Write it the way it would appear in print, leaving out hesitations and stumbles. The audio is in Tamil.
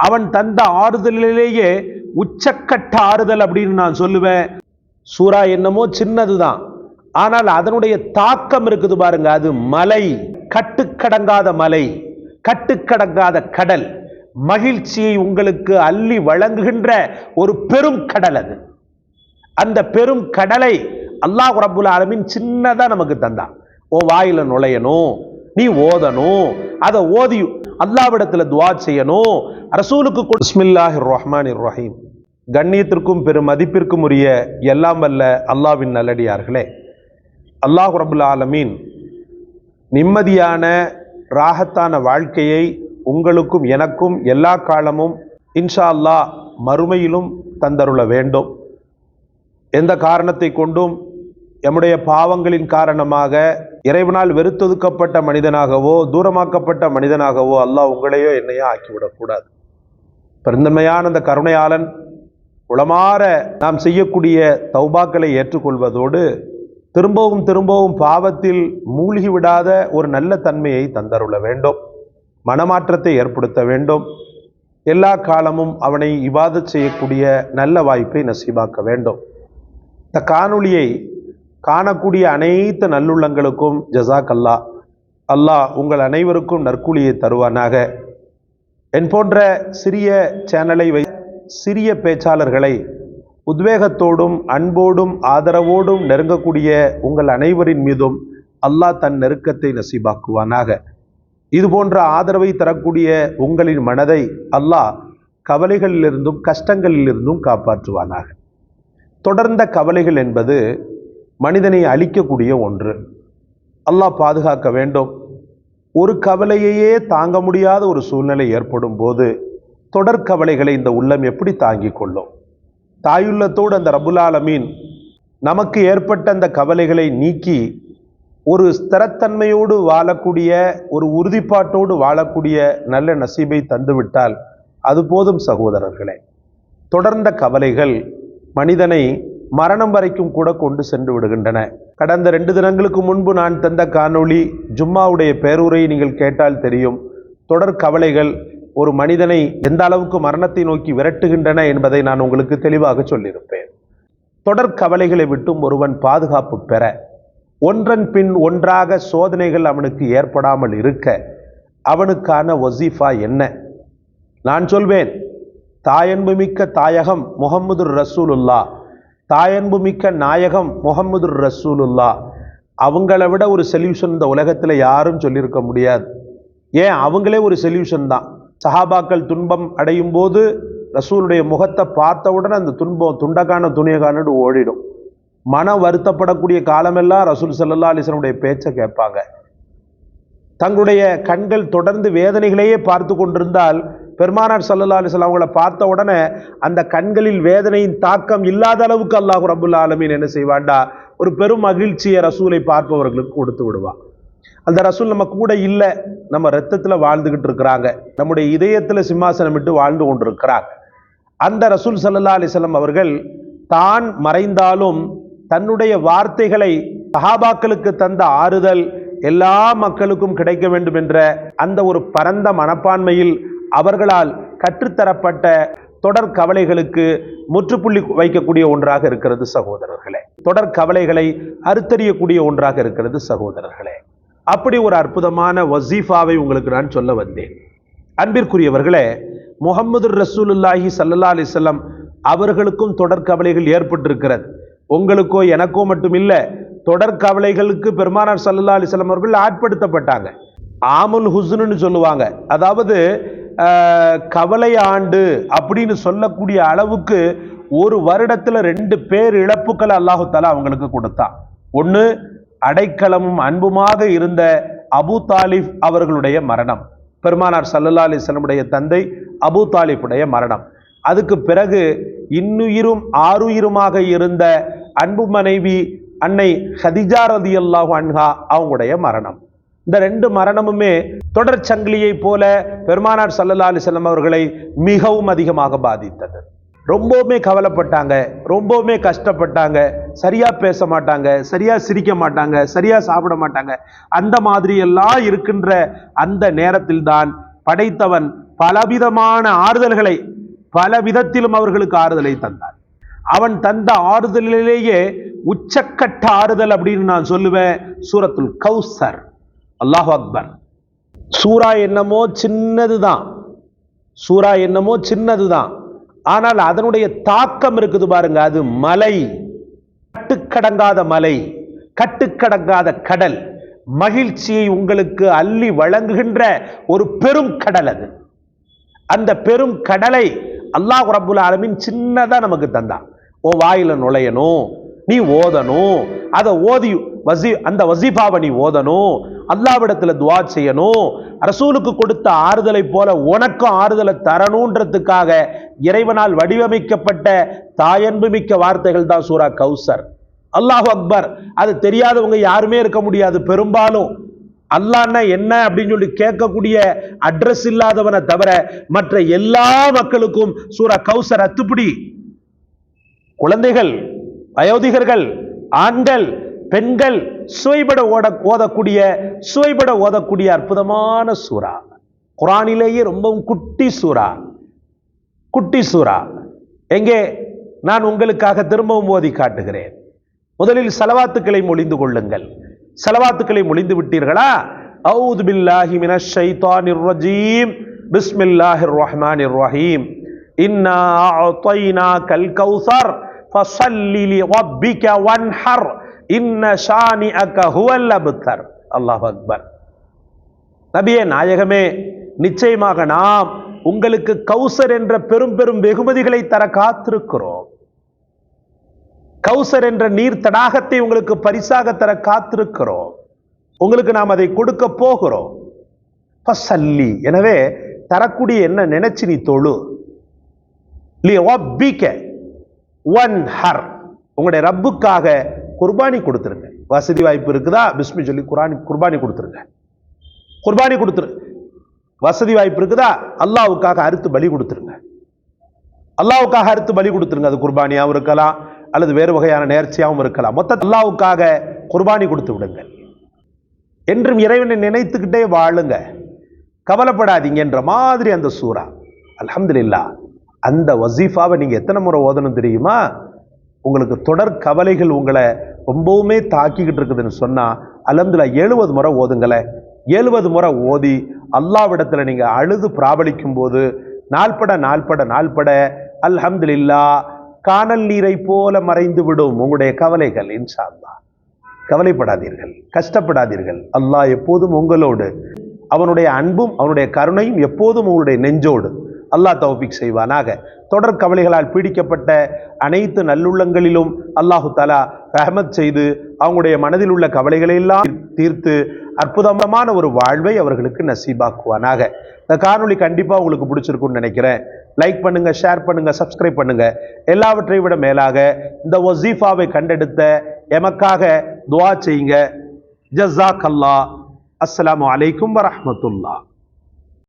அவன் தந்த ஆறுதலிலேயே உச்சக்கட்ட ஆறுதல் அப்படின்னு நான் சொல்லுவேன். சூரா என்னமோ சின்னதுதான், ஆனால் அதனுடைய தாக்கம் இருக்குது பாருங்க. அது மலை, கட்டுக்கடங்காத மலை, கட்டுக்கடங்காத கடல், மகிழ்ச்சியை உங்களுக்கு அள்ளி வழங்குகின்ற ஒரு பெரும் கடல். அது அந்த பெரும் கடலை அல்லாஹ் ரப்புல் ஆலமீன் சின்னதா நமக்கு தந்தான். ஓ வாயில நுழையணும், நீ ஓதணும், அதை ஓதி அல்லாஹ்விடத்துல துஆ செய்யணும், ரசூலுக்கு பிஸ்மில்லாஹிர் ரஹ்மானிர் ரஹீம். கண்ணியத்திற்கும் பெரும் மதிப்பிற்கும் உரிய எல்லாம் வல்ல அல்லாஹ்வின் நல்லடியார்களே, அல்லாஹ் ரப்புல் ஆலமீன் நிம்மதியான ராகத்தான வாழ்க்கையை உங்களுக்கும் எனக்கும் எல்லா காலமும் இன்ஷா அல்லாஹ் மறுமையிலும் தந்தருள வேண்டும். எந்த காரணத்தை கொண்டும் எம்முடைய பாவங்களின் காரணமாக இறைவனால் வெறுத்தொதுக்கப்பட்ட மனிதனாகவோ தூரமாக்கப்பட்ட மனிதனாகவோ அல்லாஹ் உங்களையோ என்னையோ ஆக்கிவிடக்கூடாது. பெருந்தன்மையான அந்த கருணையாளன் உளமாற நாம் செய்யக்கூடிய தௌபாக்களை ஏற்றுக்கொள்வதோடு திரும்பவும் திரும்பவும் பாவத்தில் மூழ்கி விடாத ஒரு நல்ல தன்மையை தந்தருள வேண்டும், மனமாற்றத்தை ஏற்படுத்த வேண்டும். எல்லா காலமும் அவனை இபாதத் செய்யக்கூடிய நல்ல வாய்ப்பை நசீபாக்க வேண்டும். இந்த காணொளியை காணக்கூடிய அனைத்து நல்லுள்ளங்களுக்கும் ஜஸாக் அல்லாஹ். அல்லாஹ் உங்கள் அனைவருக்கும் நற்கூலியை தருவானாக. என் போன்ற சிறிய சேனலை சிறிய பேச்சாளர்களை உத்வேகத்தோடும் அன்போடும் ஆதரவோடும் நெருங்கக்கூடிய உங்கள் அனைவரின் மீதும் அல்லாஹ் தன் நெருக்கத்தை நசீபாக்குவானாக. இது போன்ற ஆதரவை தரக்கூடிய உங்களின் மனதை அல்லாஹ் கவலைகளிலிருந்தும் கஷ்டங்களிலிருந்தும் காப்பாற்றுவானாக. தொடர்ந்த கவலைகள் என்பது மனிதனை அழிக்கக்கூடிய ஒன்று. அல்லாஹ் பாதுகாக்க வேண்டும். ஒரு கவலையையே தாங்க முடியாத ஒரு சூழ்நிலை ஏற்படும் போது தொடர் கவலைகளை இந்த உள்ளம் எப்படி தாங்கிக் கொள்ளும்? தாயுள்ளத்தோடு அந்த ரப்புல் ஆலமீன் நமக்கு ஏற்பட்ட அந்த கவலைகளை நீக்கி ஒரு ஸ்திரத்தன்மையோடு வாழக்கூடிய, ஒரு உறுதிப்பாட்டோடு வாழக்கூடிய நல்ல நசீபை தந்துவிட்டால் அது போதும் சகோதரர்களே. தொடர்ந்த கவலைகள் மனிதனை மரணம் வரைக்கும் கூட கொண்டு சென்று விடுகின்றன. கடந்த 2 தினங்களுக்கு முன்பு நான் தந்த காணொளி ஜும்மாவுடைய பேருரையை நீங்கள் கேட்டால் தெரியும். தொடர் கவலைகள் ஒரு மனிதனை எந்த அளவுக்கு மரணத்தை நோக்கி விரட்டுகின்றன என்பதை நான் உங்களுக்கு தெளிவாக சொல்லியிருப்பேன். தொடர் கவலைகளை விட்டும் ஒருவன் பாதுகாப்பு பெற ஒன்றன் பின் ஒன்றாக சோதனைகள் அவனுக்கு ஏற்படாமல் இருக்க அவனுக்கான வசீஃபா என்ன? நான் சொல்வேன், தாயன்பு மிக்க தாயகம் முஹம்மதுர் ரசூலுல்லா, தாயன்பு மிக்க நாயகம் முஹம்மதுர் ரசூலுல்லா. அவங்கள விட ஒரு சொல்யூஷன் இந்த உலகத்தில் யாரும் சொல்லியிருக்க முடியாது. ஏன், அவங்களே ஒரு சொல்யூஷன் தான். சஹாபாக்கள் துன்பம் அடையும் போது ரசூலுடைய முகத்தை பார்த்தவுடன் அந்த துன்பம் துண்டக்கான துணியக்கானு ஓடிடும். மனம் வருத்தப்படக்கூடிய காலமெல்லாம் ரசூல் ஸல்லல்லாஹு அலைஹி வஸல்லம் உடைய பேச்சை கேட்பாங்க. தங்களுடைய கண்கள் தொடர்ந்து வேதனைகளையே பார்த்து கொண்டிருந்தால் பெருமானார் ஸல்லல்லாஹு அலைஹி வஸல்லம் அவங்கள பார்த்த உடனே அந்த கண்களில் வேதனையின் தாக்கம் இல்லாத அளவுக்கு அல்லாஹ் ரப்புல் ஆலமீன் என்ன செய்வான்டா, ஒரு பெரும் மகிழ்ச்சியை ரசூலை பார்ப்பவர்களுக்கு கொடுத்து விடுவான். அந்த ரசூல் நம்ம கூட இல்லை, நம்ம ரத்தத்துல வாழ்ந்துகிட்டு இருக்கிறாங்க, நம்முடைய இதயத்துல சிம்மாசனம் விட்டு வாழ்ந்து கொண்டிருக்கிறாங்க. அந்த ரசூல் ஸல்லல்லாஹு அலைஹி வஸல்லம் அவர்கள் தான் மறைந்தாலும் தன்னுடைய வார்த்தைகளை சஹாபாக்களுக்கு தந்த ஆறுதல் எல்லா மக்களுக்கும் கிடைக்க வேண்டும் என்ற அந்த ஒரு பரந்த மனப்பான்மையில் அவர்களால் கற்றுத்தரப்பட்ட தொடர் கவலைகளுக்கு முற்றுப்புள்ளி வைக்கக்கூடிய ஒன்றாக இருக்கிறது சகோதரர்களே. தொடர் கவலைகளை அறுத்தறியக்கூடிய ஒன்றாக இருக்கிறது சகோதரர்களே. அப்படி ஒரு அற்புதமான வசீஃபாவை உங்களுக்கு நான் சொல்ல வந்தேன். அன்பிற்குரியவர்களே, முஹம்மது ரசூலுல்லாஹி ஸல்லல்லாஹு அலைஹி வஸல்லம் அவர்களுக்கும் தொடர் கவலைகள் ஏற்பட்டிருக்கிறது. உங்களுக்கோ எனக்கோ மட்டும் இல்ல, தொடர் கவலைகளுக்கு பெருமானார் ஸல்லல்லாஹு அலைஹி வஸல்லம் அவர்கள் ஆட்படுத்தப்பட்டாங்க. ஆமுல் ஹுஸ்னுன்னு சொல்லுவாங்க, அதாவது கவலை ஆண்டு அப்படின்னு சொல்லக்கூடிய அளவுக்கு ஒரு வருடத்துல 2 பேர் இழப்புக்களை அல்லாஹு தஆலா அவங்களுக்கு கொடுத்தான். ஒன்று, அடைக்கலமும் அன்புமாக இருந்த அபூ தாலிப் அவர்களுடைய மரணம், பெருமானார் ஸல்லல்லாஹு அலைஹி வஸல்லம் உடைய தந்தை அபூ தாலிபுடைய மரணம். அதுக்கு பிறகு இன்னுயிரும் ஆறுயிருமாக இருந்த அன்பு மனைவி அன்னை ஹதிஜா ரலியல்லாஹு அன்ஹா அவங்களுடைய மரணம். இந்த 2 மரணமுமே தொடர் சங்கிலியை போல பெருமானார் ஸல்லல்லாஹு அலைஹி வஸல்லம் அவர்களை மிகவும் அதிகமாக பாதித்தது. ரொம்பவுமே கவலைப்பட்டாங்க, ரொம்பவுமே கஷ்டப்பட்டாங்க. சரியா பேச மாட்டாங்க, சரியா சிரிக்க மாட்டாங்க, சரியா சாப்பிட மாட்டாங்க. அந்த மாதிரி எல்லாம் இருக்கின்ற அந்த நேரத்தில் தான் படைத்தவன் பலவிதமான ஆறுதல்களை பல விதத்திலும் அவர்களுக்கு ஆறுதலை தந்தான். அவன் தந்த ஆறுதலிலேயே உச்சக்கட்ட ஆறுதல் அப்படின்னு நான் சொல்லுவேன் சூரத்துல் கௌசர். அல்லாஹு அக்பர். சூரா என்னமோ சின்னதுதான், சூரா என்னமோ சின்னதுதான், ஆனால் அதனுடைய தாக்கம் இருக்குது பாருங்க, அது மலை, கட்டுக்கடங்காத மலை, கட்டுக்கடங்காத கடல், மகிழ்ச்சியை உங்களுக்கு அள்ளி வழங்குகின்ற ஒரு பெரும் கடல். அது அந்த பெரும் கடலை அல்லாஹ் ரப்புல் ஆலமீன் சின்னதா நமக்கு தந்தான். ஓ வாயில நுழையணும், நீ ஓதணும், அதை ஓதி அந்த வசீஃபாவை நீ ஓதணும், அல்லாஹ்விடத்துல துஆ செய்யணும், ரசூலுக்கு கொடுத்த ஆறுதலை போல உனக்கும் ஆறுதலை தரணுன்றதுக்காக இறைவனால் வடிவமைக்கப்பட்ட தாயன்பு மிக்க வார்த்தைகள் தான் சூரா கௌசர். அல்லாஹு அக்பர். அது தெரியாதவங்க யாருமே இருக்க முடியாது. பெரும்பாலும் அல்லாஹ்னா என்ன அப்படின்னு சொல்லி கேட்கக்கூடிய அட்ரஸ் இல்லாதவனை தவிர மற்ற எல்லா மக்களுக்கும் சூரா கௌசர் அத்துப்படி. குழந்தைகள், வயோதிகர்கள், ஆண்கள், பெண்கள் சுவைபட ஓதக்கூடிய அற்புதமான சூரா. குர்ஆனிலேயே ரொம்பவும் குட்டி சூரா, குட்டி சூரா. எங்கே நான் உங்களுக்காக திரும்பவும் ஓதி காட்டுகிறேன். முதலில் ஸலவாத்துக்களை மொழிந்து கொள்ளுங்கள். ஸலவாத்துக்களை மொழிந்து விட்டீர்களா? அஊது பில்லாஹி மினஷ் ஷைத்தானிர் ரஜீம். பிஸ்மில்லாஹிர் ரஹ்மானிர் ரஹீம். இன்னா அஅதைனாகல் கௌஸர் ஃபஸல்லி லிரப்பிக வன்ஹர் இன்ன ஷானிஅக ஹுவல் அப்தர். அல்லாஹு அக்பர். நபியே நாயகமே, நிச்சயமாக நாம் உங்களுக்கு கௌசர் என்ற பெரும் பெரும் வெகுமதிகளை தர காத்திருக்கிறோம். கௌசர் என்ற நீர் தடாகத்தை உங்களுக்கு பரிசாக தர காத்திருக்கிறோம். உங்களுக்கு நாம் அதை கொடுக்க போகிறோம். ஃபஸல்லி, எனவே தரக்கூடிய என்ன நினைச்சு நீ தொழு. லிரப்பிக வன்ஹர், உங்களுடைய ரப்புக்காக குர்பானி கொடுத்துருங்க. வசதி வாய்ப்பு இருக்குதா? பிஸ்மி சொல்லி குர்பானி கொடுத்துருங்க. குர்பானி கொடுத்துரு. வசதி வாய்ப்பு இருக்குதா? அல்லாஹ்வுக்காக அறுத்து பலி கொடுத்துருங்க. அல்லாஹ்வுக்காக அறுத்து பலி கொடுத்துருங்க. அது குர்பானியாகவும் இருக்கலாம், அல்லது வேறு வகையான நேர்ச்சியாகவும் இருக்கலாம். மொத்த அல்லாஹ்வுக்காக குர்பானி கொடுத்து விடுங்கள். என்றும் இறைவனை நினைத்துக்கிட்டே வாழுங்க, கவலைப்படாதீங்க என்ற மாதிரி அந்த சூரா. அல்ஹம்துலில்லாஹ். அந்த வசீஃபாவை நீங்க எத்தனை முறை ஓதணும் தெரியுமா? உங்களுக்கு தொடர் கவலைகள் உங்களை ரொம்பவுமே தாக்கிக்கிட்டு இருக்குதுன்னு சொன்னா அல்ஹம்துலில்லாஹ் 70 முறை ஓதுங்களேன். 70 முறை ஓதி அல்லாஹ்விடத்துல நீங்க அழுது பிராபலிக்கும் போது நாள்பட அல்ஹம்துலில்லாஹ் காணல் நீரை போல மறைந்து விடும் உங்களுடைய கவலைகள். இன்ஷா அல்லாஹ். கவலைப்படாதீர்கள், கஷ்டப்படாதீர்கள். அல்லாஹ் எப்போதும் உங்களோடு, அவனுடைய அன்பும் அவனுடைய கருணையும் எப்போதும் உங்களுடைய நெஞ்சோடு. அல்லாஹ் தௌஃபீக் செய்வானாக. தொடர் கவலைகளால் பீடிக்கப்பட்ட அனைத்து நல்லுள்ளங்களிலும் அல்லாஹு தஆலா ரஹ்மத் செய்து அவங்களுடைய மனதில் உள்ள கவலைகளை எல்லாம் தீர்த்து அற்புதமான ஒரு வாழ்வை அவர்களுக்கு நசீபாக்குவானாக. இந்த காணொளி கண்டிப்பா உங்களுக்கு பிடிச்சிருக்கும்னு நினைக்கிறேன். லைக் பண்ணுங்க, ஷேர் பண்ணுங்க, சப்ஸ்கிரைப் பண்ணுங்க. எல்லாவற்றை விட மேலாக இந்த வசீஃபாவை கண்டெடுத்த எமக்காக துஆ செய்யுங்க. ஜஸாக்கல்லாஹ். அஸ்ஸலாமு அலைக்கும் வரஹ்மத்துல்லாஹ்.